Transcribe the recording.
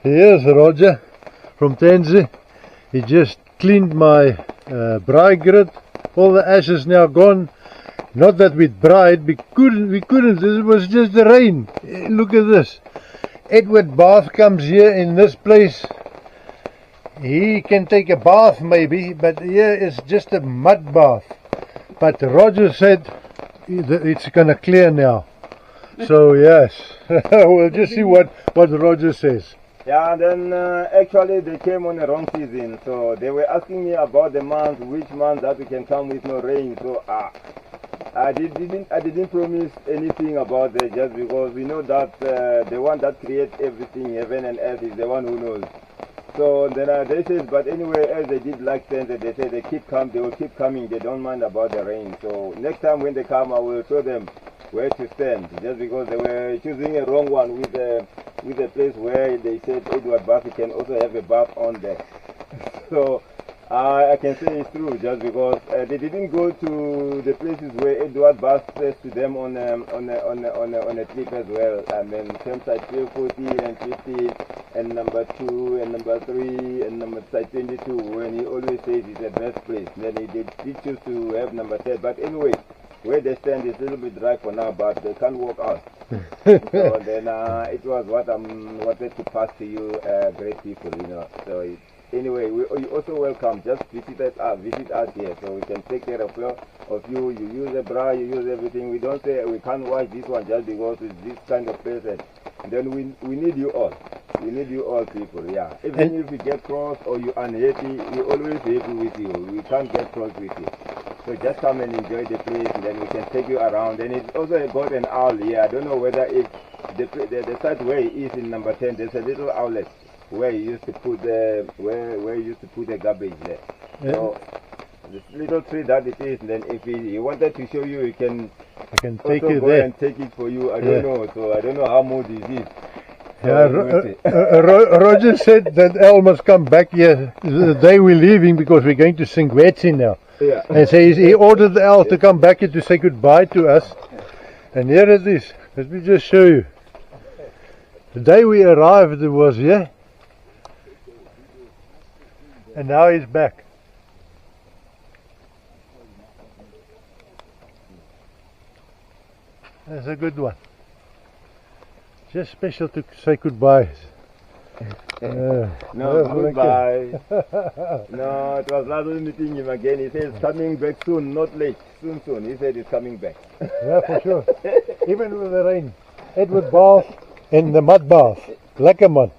Here's Roger from Tansy. He just cleaned my braai grid. All the ash is now gone. Not that we dried, we couldn't, it was just the rain. Look at this. Edward Bath comes here in this place. He can take a bath maybe, but here is just a mud bath. But Roger said that it's gonna clear now. So yes, we'll just see what Roger says. Yeah, and then actually they came on the wrong season, so they were asking me about the month, which month that we can come with no rain. So I didn't promise anything about that, just because we know that the one that creates everything, heaven and earth, is the one who knows. So then they said, but anyway, as they did like sense, they said they will keep coming. They don't mind about the rain. So next time when they come, I will show them where to stand, just because they were choosing a wrong one with the place where they said Edward Bath can also have a bath on there. So I can say it's true, just because they didn't go to the places where Edward Bath says to them on a clip as well. And then campsite 40 and 50 and number 2 and number 3 and number site 22, when he always says it's the best place. Then he did choose to have number 10. But anyway, where they stand is a little bit dry for now, but they can't walk out. So then it was what I wanted to pass to you, great people, you know. So anyway, you also welcome. Just visit us here, so we can take care of you. You use a bra, you use everything. We don't say we can't wash this one just because it's this kind of person. And then we need you all. We need you all, people. Yeah. Even if you get cross or you unhappy, we're always happy with you. We can't get cross with you. So just come and enjoy the place, and then we can take you around. And it's also about an owl here. I don't know whether it's the site where he is in number 10. There's a little outlet where you used to put the garbage there. Yeah. So this little tree that it is, and then if he wanted to show you, I can take you there and take it for you. I don't know. So I don't know how much it is. Yeah, Roger said that Al must come back here the day we're leaving, because we're going to Singwetsi now. Yeah. And so he ordered Al to come back here to say goodbye to us. And here it is. Let me just show you. The day we arrived it was here. And now he's back. That's a good one. Just special to say goodbye. No, goodbye. No, it was lovely meeting him again. He says coming back soon, not late. Soon. He said he's coming back. Yeah, for sure. Even with the rain. Edward Bath and the mud bath. Lekker man.